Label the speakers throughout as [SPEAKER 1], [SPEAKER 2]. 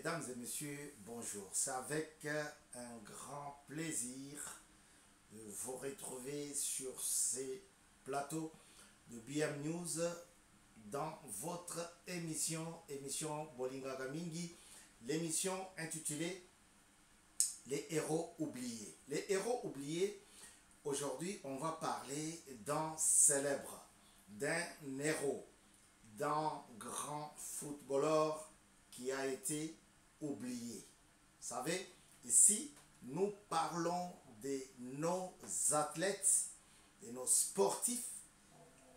[SPEAKER 1] Mesdames et messieurs, bonjour. C'est avec un grand plaisir de vous retrouver sur ces plateaux de BM News dans votre émission Bolinga Gamingi, l'émission intitulée Les héros oubliés. Les héros oubliés, aujourd'hui on va parler d'un célèbre, d'un héros, d'un grand footballeur qui a été oublié. Vous savez, ici, nous parlons de nos athlètes, de nos sportifs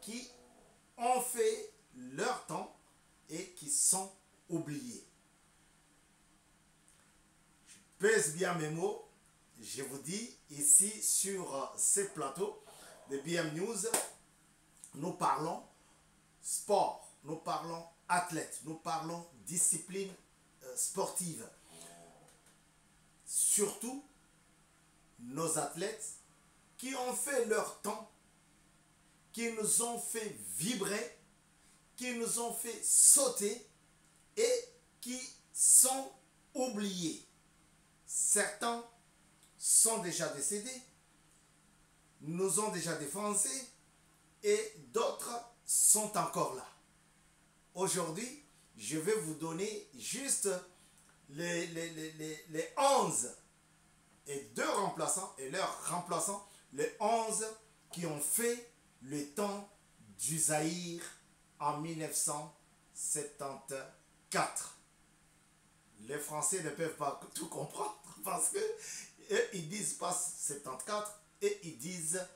[SPEAKER 1] qui ont fait leur temps et qui sont oubliés. Je pèse bien mes mots. Je vous dis, ici, sur ces plateaux de BM News, nous parlons sport, nous parlons athlètes, nous parlons discipline sportive. Surtout nos athlètes qui ont fait leur temps, qui nous ont fait vibrer, qui nous ont fait sauter et qui sont oubliés. Certains sont déjà décédés, nous ont déjà défoncés et d'autres sont encore là. Aujourd'hui, je vais vous donner juste les 11 et deux remplaçants et leurs remplaçants, les 11 qui ont fait le temps du Zaïre en 1974. Les Français ne peuvent pas tout comprendre parce que ils disent pas 74 et ils disent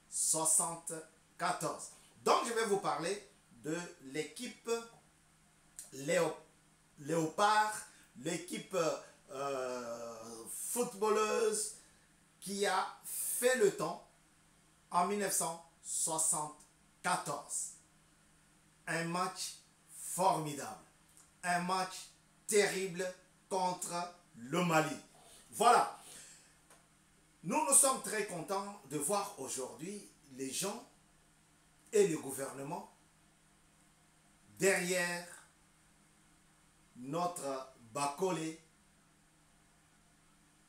[SPEAKER 1] 74. Donc je vais vous parler de l'équipe Léopard, l'équipe footballeuse qui a fait le temps en 1974. Un match formidable, un match terrible contre le Mali. Voilà, nous sommes très contents de voir aujourd'hui les gens et le gouvernement derrière notre Bakole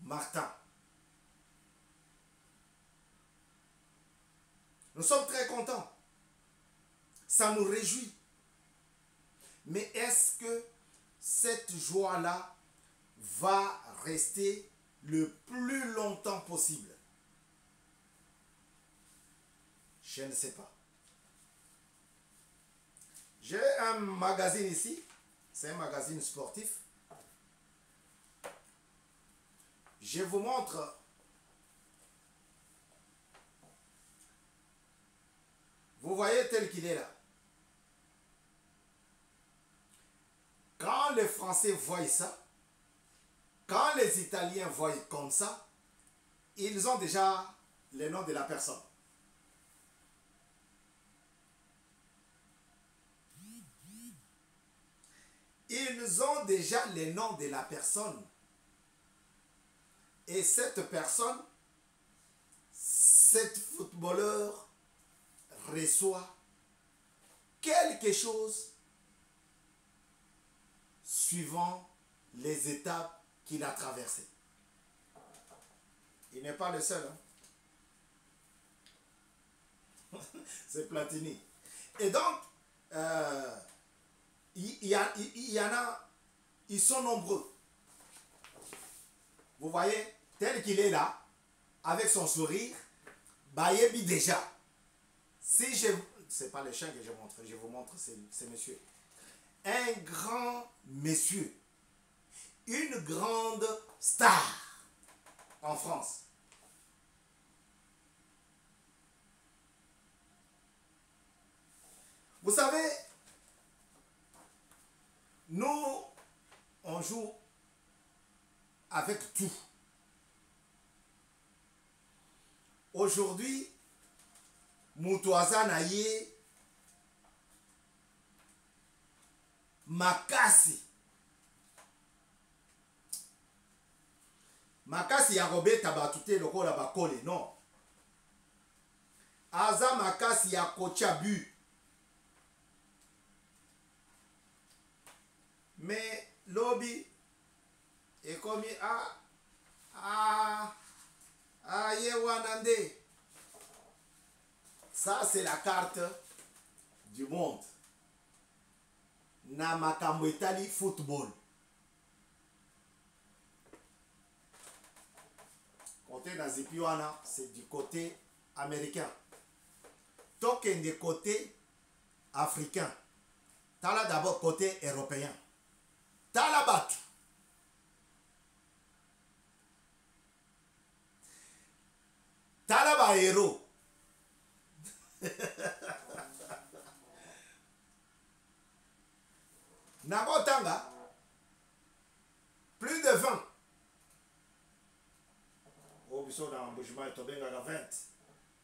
[SPEAKER 1] Martin. Nous sommes très contents. Ça nous réjouit. Mais est-ce que cette joie-là va rester le plus longtemps possible? Je ne sais pas. J'ai un magazine ici. C'est un magazine sportif. Je vous montre vous voyez tel qu'il est là. Quand les Français voient ça, quand les Italiens voient comme ça, ils ont déjà le nom de la personne. Ils ont déjà le nom de la personne. Et cette personne, cet footballeur reçoit quelque chose suivant les étapes qu'il a traversées. Il n'est pas le seul. Hein? C'est Platini. Et donc, il y en a, ils sont nombreux. Vous voyez, tel qu'il est là, avec son sourire, Bayebi déjà. Si je... C'est pas le chien que je montre, je vous montre ces messieurs. Un grand monsieur, une grande star en France. Vous savez, nous, on joue avec tout. Aujourd'hui, Moutouaza Naye, Makasi. Makasi ya Robert Tabatute loko la bakole, non. Aza Makasi ya Kochabu. Mais lobby et comme Yewanande. Ça c'est la carte du monde. Na makambo etali football. Côté Nazipiwana, c'est du côté américain. Token du côté africain. Tala d'abord côté européen. Tala bat. Tala ba héros. Nabotanga, plus de 20. Oh, ils sont dans l'embouchement, ils tombent à 20.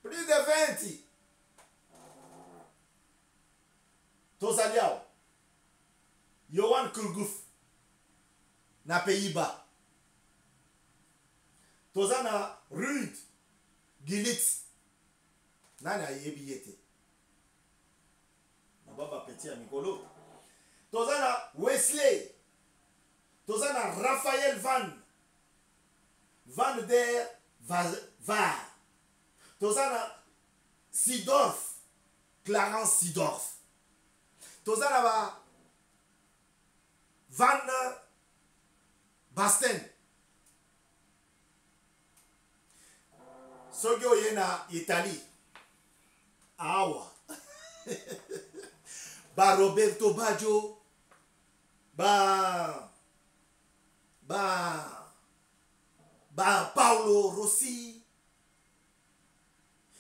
[SPEAKER 1] Plus de 20. Tozaliao, Johan Kurguf, na Pays-Bas. Tozana Ruud Gullit, nana yebiete. Nababa petit à Nicolo. Tozana Wesley, Tozana Raphaël Van der Vaar, Tozana Sidorf, Clarence Sidorf, Tozana Van Basten, Sogyo Yena Italie, Awa, ba Roberto Baggio, ba Paolo Rossi,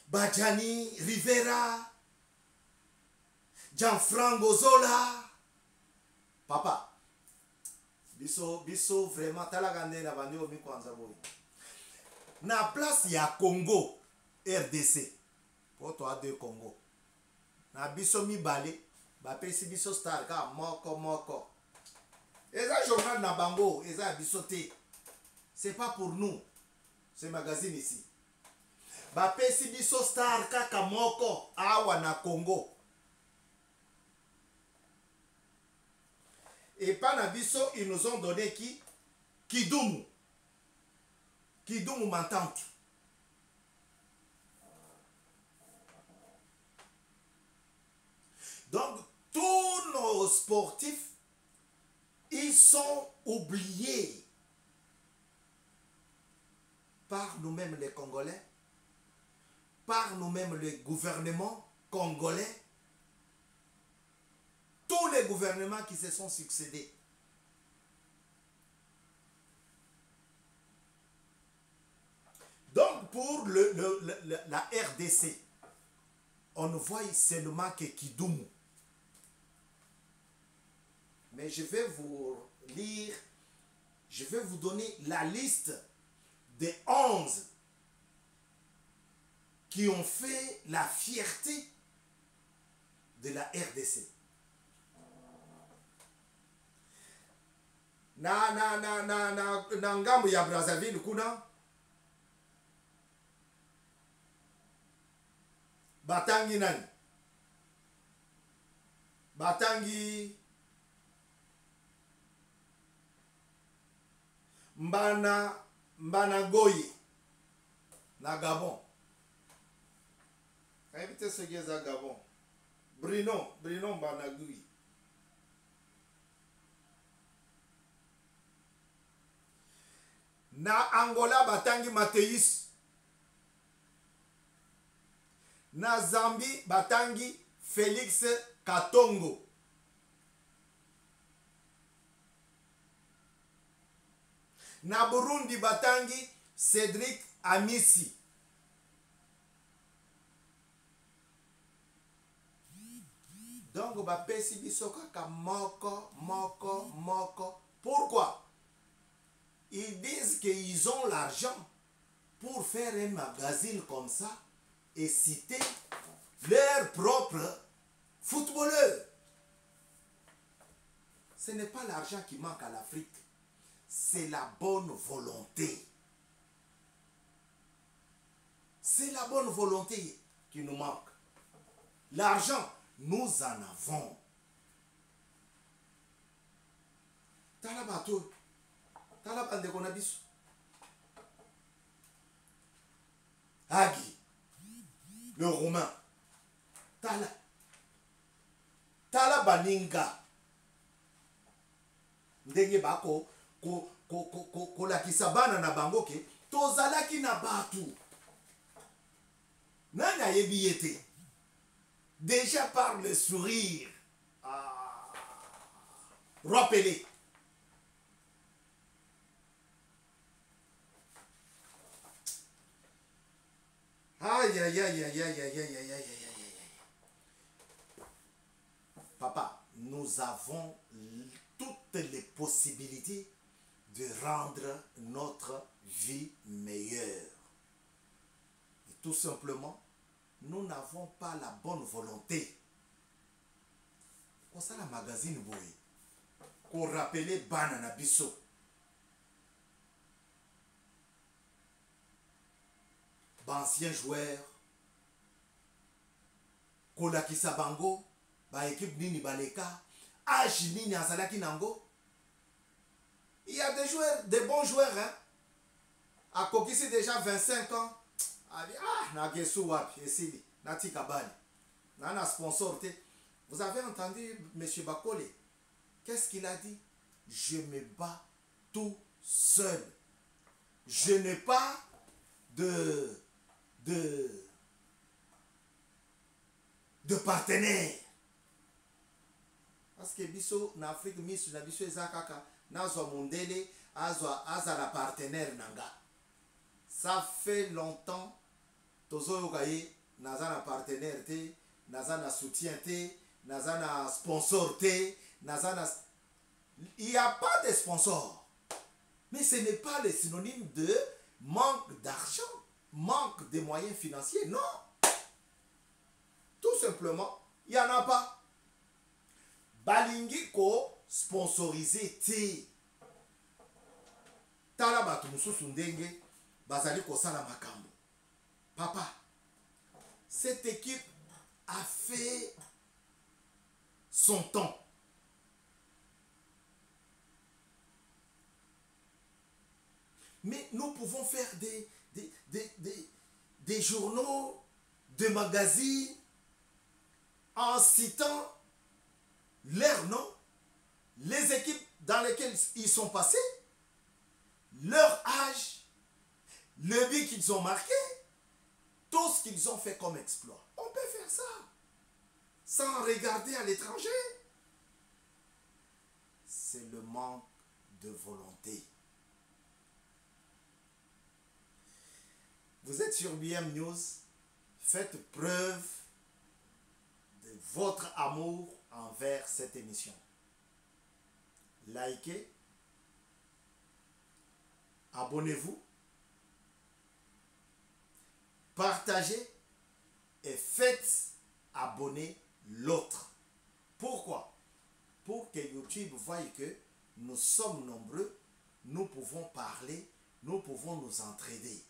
[SPEAKER 1] ba Gianni Rivera, Gianfranco Zola. Papa, biso vraiment talagande na bandi omi kwanza boy. Na place ya Congo, RDC. Poto a deux Congo. Na biso mi balé, ba pesi biso star ka moko. Eza journal na bango, eza bisoté. C'est pas pour nous. Ce magazine ici. Ba pesi biso star kaka moko awa na Congo. Et pas na biso, ils nous ont donné qui? Kidumu. Kidumu m'entente. Donc, tous nos sportifs, ils sont oubliés par nous-mêmes les Congolais, par nous-mêmes les gouvernements congolais, tous les gouvernements qui se sont succédés. Donc pour la RDC, on ne voit seulement que Kidumu. Mais je vais vous lire, je vais vous donner la liste des 11 qui ont fait la fierté de la RDC. Na ngambo ya Brazzaville kuna batangi nani? Batangi Mbana Goye na Gabon. Invite ce qui est à Gabon. Brino Mbana Goye. Na Angola batangi Mateus. Na Zambie batangi Félix Katongo. Na Burundi batangi Cédric Amisi. Donc bapesi biso kaka moko. Pourquoi? Ils disent qu'ils ont l'argent pour faire un magazine comme ça et citer leurs propres footballeurs. Ce n'est pas l'argent qui manque à l'Afrique, c'est la bonne volonté. C'est la bonne volonté qui nous manque. L'argent, nous en avons. Tala bato. Tala bande qu'on a biso. Agi. Le Romain. Tala. Tala baninga. Ndenge bako ko la kisabana na bango ke tozalaki na batu. Nana yebi. Déjà par le sourire. Rappelez. Aïe, aïe, aïe, aïe, aïe, aïe, aïe, aïe, aïe, aïe. Papa, nous avons toutes les possibilités de rendre notre vie meilleure. Et tout simplement, nous n'avons pas la bonne volonté. Pour ça, la magazine, boy. Qu'on rappelait Banana Bisso. Ancien joueur. Kolakisa Bango. Ba équipe Nini Baleka. Âge Nini Azalaki Nango. Il y a des joueurs, des bons joueurs. Hein? À Kokisi déjà 25 ans. Nagesu Wapi. Esili. Nati Kabali. Nana sponsor. Vous avez entendu M. Bakole? Qu'est-ce qu'il a dit? Je me bats tout seul. Je n'ai pas de partenaire. Parce que biso na Afrique misu na biso ezakaka nazo mondele aza la partenaire nanga. Ça fait longtemps tozo yokaye naza na partenaire te, naza na soutien te, naza na sponsor te, naza na... Il n'y a pas de sponsor. Mais ce n'est pas le synonyme de manque d'argent, manque de moyens financiers. Non. Tout simplement, il n'y en a pas. Balingi ko sponsorisé te. Tala batu mususu ndenge bazali ko sala makambo. Papa, cette équipe a fait son temps. Mais nous pouvons faire des journaux, des magazines, en citant leur nom, les équipes dans lesquelles ils sont passés, leur âge, le but qu'ils ont marqué, tout ce qu'ils ont fait comme exploit. On peut faire ça, sans regarder à l'étranger. C'est le manque de volonté. Vous êtes sur BM News, faites preuve de votre amour envers cette émission. Likez, abonnez-vous, partagez et faites abonner l'autre. Pourquoi? Pour que YouTube voie que nous sommes nombreux, nous pouvons parler, nous pouvons nous entraider.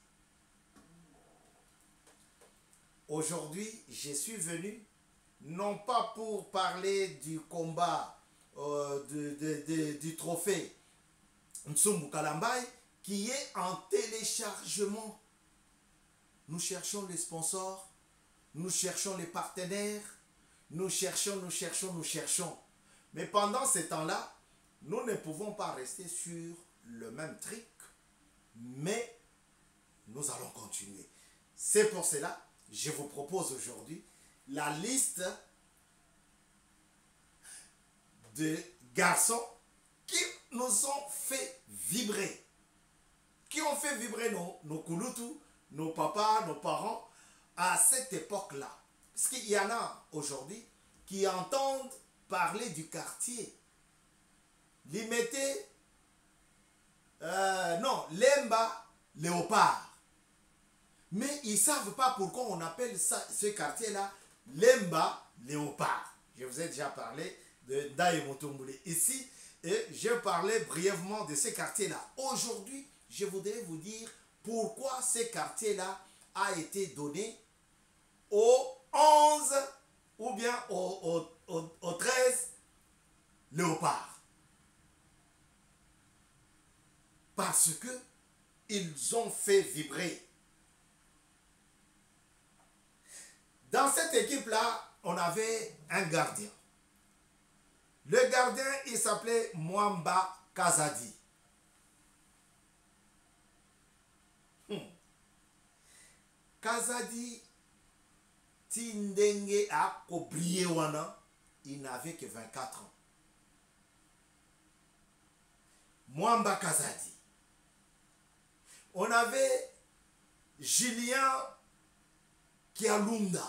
[SPEAKER 1] Aujourd'hui, je suis venu non pas pour parler du combat du trophée Nsumbu Kalambai qui est en téléchargement. Nous cherchons les sponsors, nous cherchons les partenaires, nous cherchons. Mais pendant ce temps-là, nous ne pouvons pas rester sur le même truc, mais nous allons continuer. C'est pour cela je vous propose aujourd'hui la liste de garçons qui nous ont fait vibrer. Qui ont fait vibrer nos kouloutou, nos papas, nos parents à cette époque-là. Parce qu'il y en a aujourd'hui qui entendent parler du quartier. Limité, non, Lemba, Léopard. Mais ils ne savent pas pourquoi on appelle ce quartier-là Lemba Léopard. Je vous ai déjà parlé de Ndaye Motombole ici et je parlais brièvement de ce quartier-là. Aujourd'hui, je voudrais vous dire pourquoi ce quartier-là a été donné aux 11 ou bien aux 13 léopards. Parce que ils ont fait vibrer. Dans cette équipe-là, on avait un gardien. Le gardien, il s'appelait Mwamba Kazadi. Kazadi Tindenge a Koblié Wana, il n'avait que 24 ans. Mwamba Kazadi. On avait Julien Kialunda.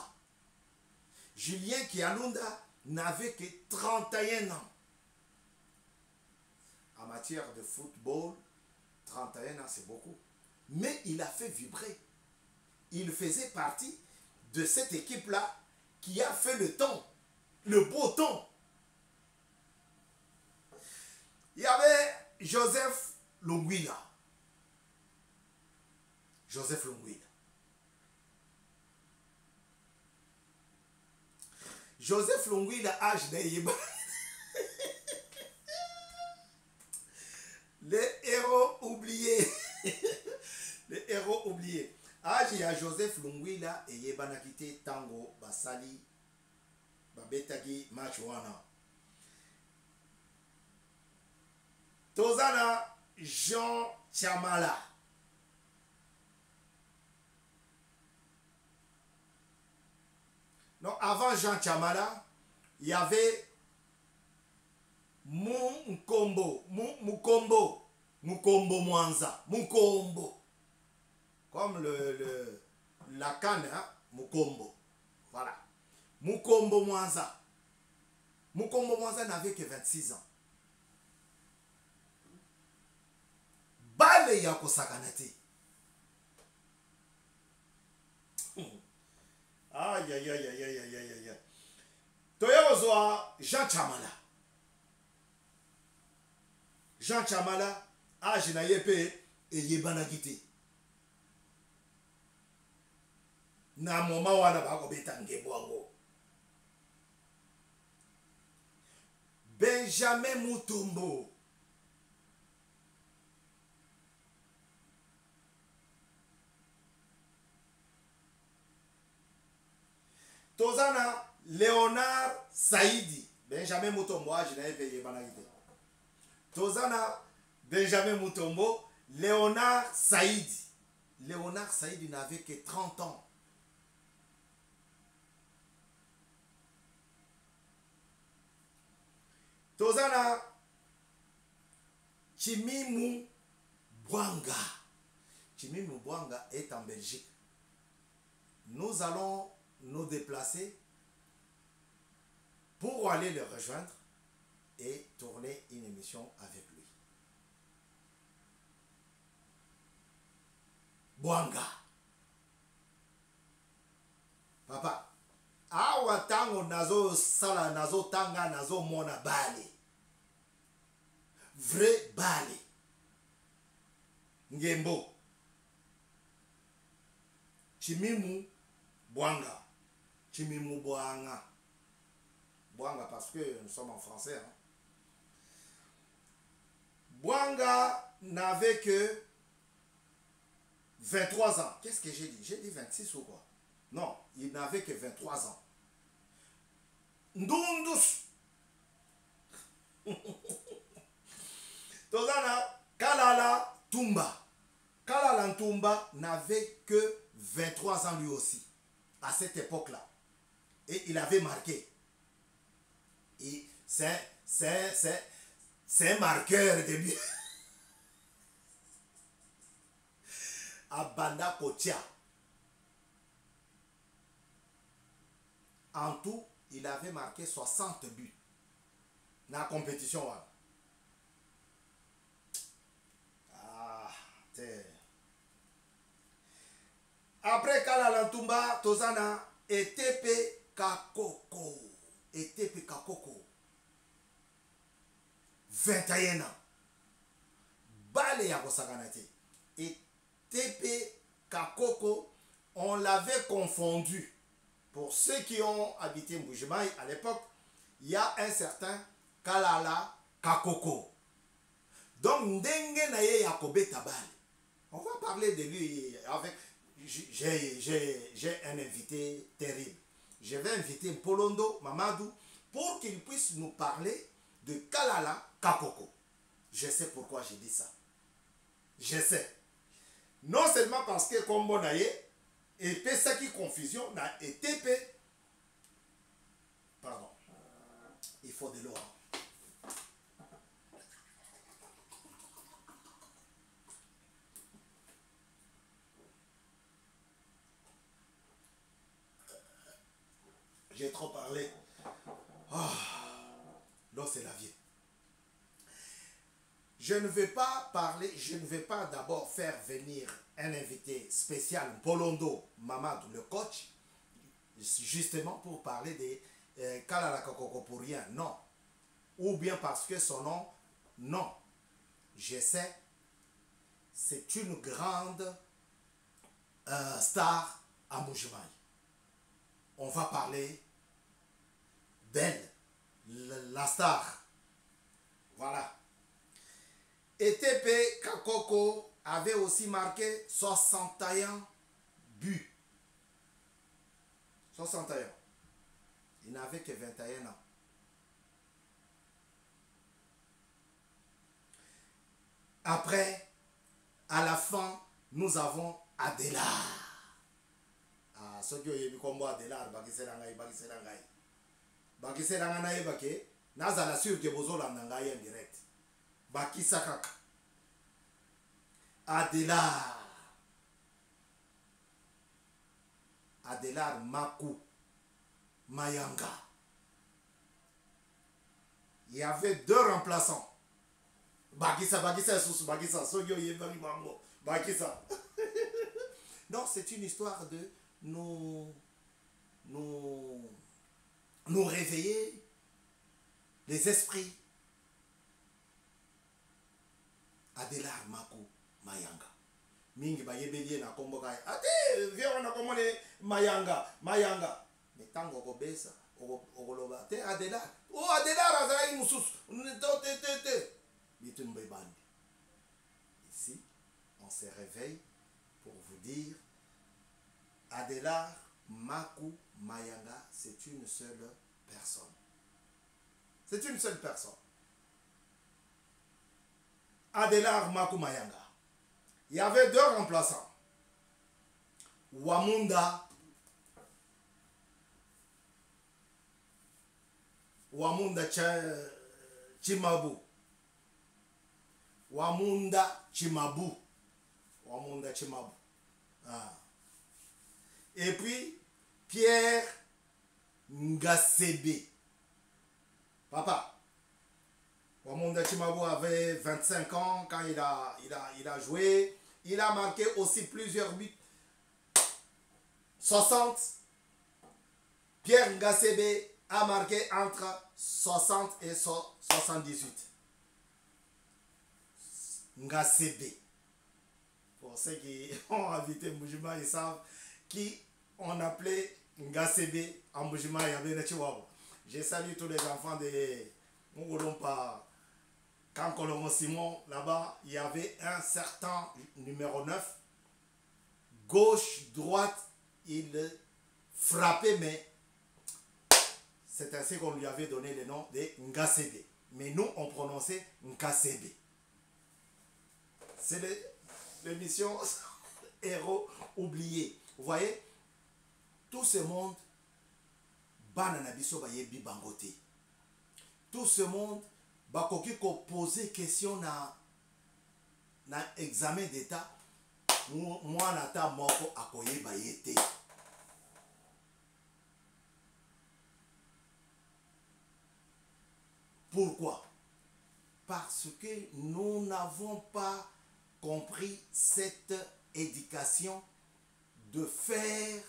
[SPEAKER 1] Julien Kialunda n'avait que 31 ans. En matière de football, 31 ans, c'est beaucoup. Mais il a fait vibrer. Il faisait partie de cette équipe-là qui a fait le temps, le beau temps. Il y avait Joseph Longwila. Joseph Longwila. Joseph Longwila, âge d'Ayeba. Les héros oubliés. Les héros oubliés. Âge, il y a Joseph Longwila et Yebanakite Tango Basali Babetagi Machuana. Tozana Jean Chamala. Non, avant Jean Chamala, il y avait Mukombo Mwanza, Mukombo. Comme la canne, hein? Mukombo. Voilà. Mukombo Mwanza. Mukombo Mwanza n'avait que 26 ans. Bale Yako Sakanati. Aïe, aïe, aïe, aïe, aïe, aïe, aïe, aïe. Toyozoa Jean Chamala. Jean Chamala, âge na yepe et yebanagite. Na moma wana bako betange boango. Benjamin Mutombo. Tozana Léonard Saïdi. Benjamin Mutombo, je n'avais payé banagité. Tozana Benjamin Mutombo, Léonard Saïdi. Léonard Saïdi n'avait que 30 ans. Tozana Chimimu Bwanga. Chimimu Bwanga est en Belgique. Nous allons nous déplacer pour aller le rejoindre et tourner une émission avec lui. Bwanga. Papa, awa tango nazo sala nazo tanga nazo mona bale. Vrai bale. Ngembo. Chimimu Bwanga. Chimimu Bwanga. Bwanga parce que nous sommes en français. Hein. Bwanga n'avait que 23 ans. Qu'est-ce que j'ai dit? J'ai dit 26 ou quoi? Non, il n'avait que 23 ans. Ndundus. Tozana Kalala Tumba. Kalala Tumba n'avait que 23 ans lui aussi. À cette époque-là. Et il avait marqué. Et c'est un marqueur de but. À Banda Kotia. En tout, il avait marqué 60 buts dans la compétition. Ah, après Kalalantumba, Tozana, Etepe Kakoko. Etepe Kakoko. 21 ans. Bale Yagosaganate. Etepe Kakoko, on l'avait confondu. Pour ceux qui ont habité Mbujimaï à l'époque, il y a un certain Kalala Kakoko. Donc, ndenge na ye yakobe tabale. On va parler de lui avec... J'ai un invité terrible. Je vais inviter Mpolondo Mamadou pour qu'il puisse nous parler de Kalala Kakoko. Je sais pourquoi j'ai dit ça. Je sais. Non seulement parce que comme on a et puis ça qui confusion n'a été fait. Pardon. Il faut de l'eau. J'ai trop parlé. Ah, l'eau c'est la vie. Je ne vais pas parler, je ne vais pas d'abord faire venir un invité spécial, Polondo Mamadou, le coach, justement pour parler de Kalala Kakoko pour rien, non. Ou bien parce que son nom, non. Je sais, c'est une grande star à Mbuji-Mayi. On va parler d'elle, la star. Voilà. ETP Kakoko avait aussi marqué 61 buts. 61. Il n'avait que 21 ans. Après, à la fin, nous avons Adelar. Ah, ce qui est comme Adelar, Bakiserangai, Nazala sûr que vous en direct. Bakisa Kaka. Adelar. Adelar Maku Mayanga. Il y avait deux remplaçants. Bakisa, Bakisa. Non, c'est une histoire de nous réveiller les esprits. Adelar Maku Mayanga. Mingi ba yebelie na kombo kaya. Ate viens na komone Mayanga. Mais tango ko besa ogoloba te Adelar. Oh Adelar azai musus. Te. Bitumbe bandi. Ici, on se réveille pour vous dire Adelar Maku Mayanga, c'est une seule personne. C'est une seule personne. Adelar Maku Mayanga. Il y avait deux remplaçants. Wamunda Chimabu. Wamunda Chimabu. Ah. Et puis, Pierre Ngasebe. Papa. Wamunda Chimabu avait 25 ans quand il a joué. Il a marqué aussi plusieurs buts. 60. Pierre Ngasebe a marqué entre 60 et 78. Ngasebe. Pour ceux qui ont habité Mbuji-Mayi, ils savent qui on appelait Ngasebe en Mbuji-Mayi. Je salue tous les enfants de Mungolompa. Quand Colombo Simon, là-bas, il y avait un certain numéro 9. Gauche, droite, il frappait, mais c'est ainsi qu'on lui avait donné le nom de Ngasebe. Mais nous, on prononçait Nkasebe. C'est l'émission Héros oubliés. Vous voyez, tout ce monde, Bananabiso Bayebi Bangote. Tout ce monde, bakoki ko poser question na examen d'état, moi nata moko akoye bayete. Pourquoi? Parce que nous n'avons pas compris cette éducation de faire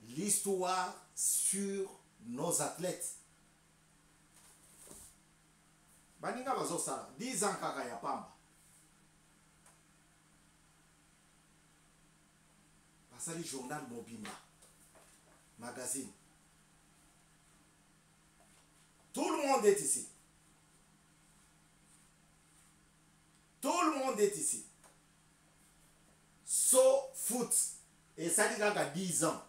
[SPEAKER 1] l'histoire sur nos athlètes. Baninga bazo sala 10 ans kaka ya pamba. Basali journal Mobimba magazine. Tout le monde est ici. monde est ici. So foot, et ça dit qu'il y a 10 ans,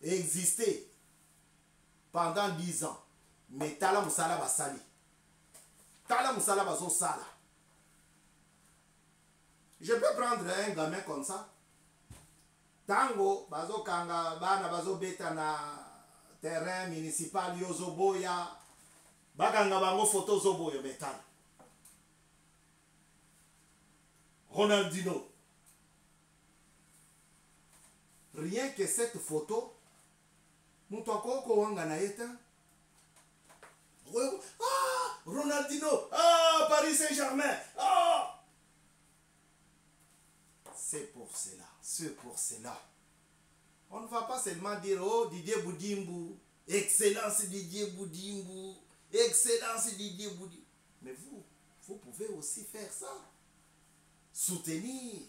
[SPEAKER 1] existé pendant 10 ans. Mais Tala Moussala va sali. Tala Moussala va so sala. Je peux prendre un gamin comme ça. Tango, bazo kanga, bana bazo beta na terrain municipal yozo boya. Baganga bango photo zo boya betala. Ronaldinho. Rien que cette photo, Moutouakoko wanga na yeta. Ah, Ronaldinho, ah, Paris Saint-Germain, ah. C'est pour cela. On ne va pas seulement dire, oh, Didier Boudimbu, excellence Didier Boudimbu, excellence Didier Boudimbu. Mais vous pouvez aussi faire ça. Soutenir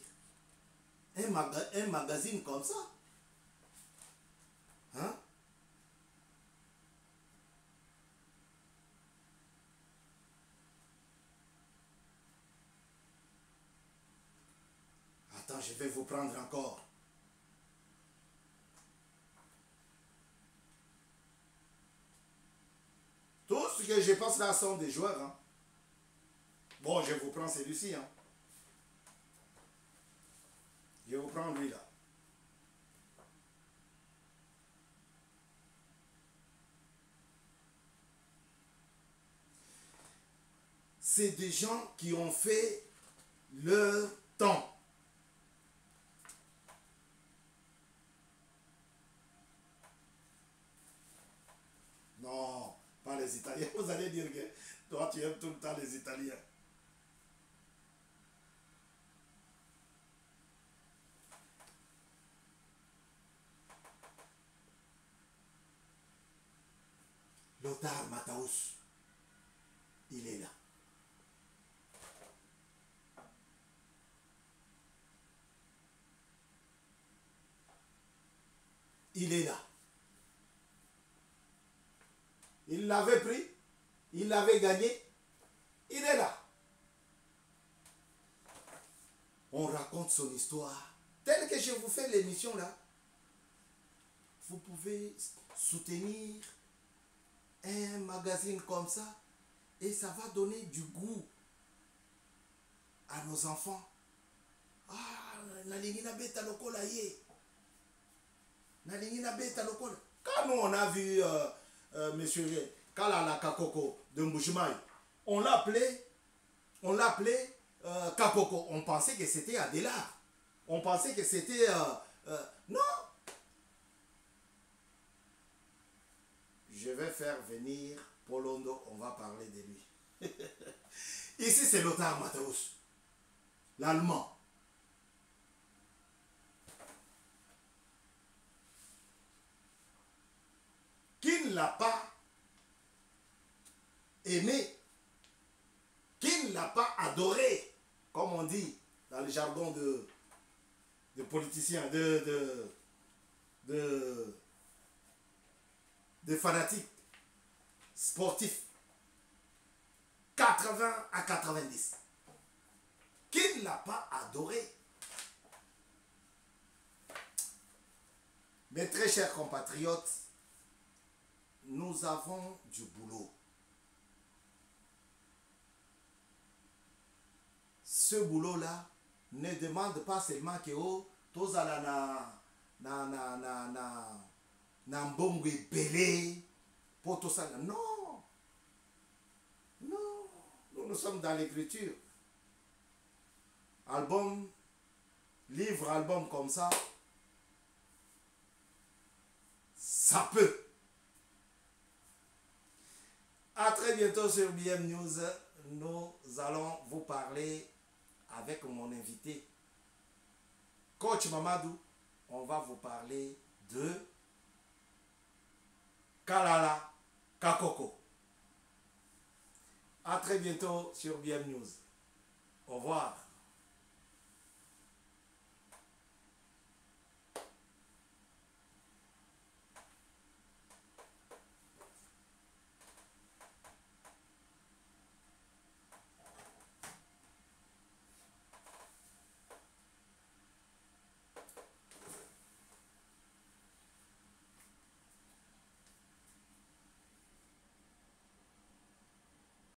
[SPEAKER 1] un magazine comme ça. Hein? Attends, je vais vous prendre encore. Tout ce que je pense là sont des joueurs. Hein? Bon, je vous prends celui-ci. Hein? Je vous prends lui là. C'est des gens qui ont fait leur temps. Non, pas les Italiens. Vous allez dire que toi, tu aimes tout le temps les Italiens. Lothar Matthäus, il est là. Il est là. Il l'avait pris, il l'avait gagné, il est là. On raconte son histoire. Telle que je vous fais l'émission là, vous pouvez soutenir un magazine comme ça et ça va donner du goût à nos enfants. Ah, Nalingina Beta Lokola Ye. Nalingina Beta Lokola. Quand nous on a vu monsieur Kalala Kakoko de Mbujimaï, on l'appelait Kakoko. On pensait que c'était Adela. On pensait que c'était non. Je vais faire venir Polondo, on va parler de lui. Ici c'est Lothar Matthäus, l'Allemand. Qui ne l'a pas aimé, qui ne l'a pas adoré, comme on dit dans le jargon de politiciens, de fanatiques sportifs, 80 à 90. Qui ne l'a pas adoré? Mes très chers compatriotes, nous avons du boulot. Ce boulot-là ne demande pas seulement que tous à na mbongo belé pour tout ça. Non. Non. Nous sommes dans l'écriture. Album, livre, album comme ça, ça peut. À très bientôt sur BM News. Nous allons vous parler avec mon invité, Coach Mamadou. On va vous parler de Kalala Kakoko. À très bientôt sur BM News. Au revoir.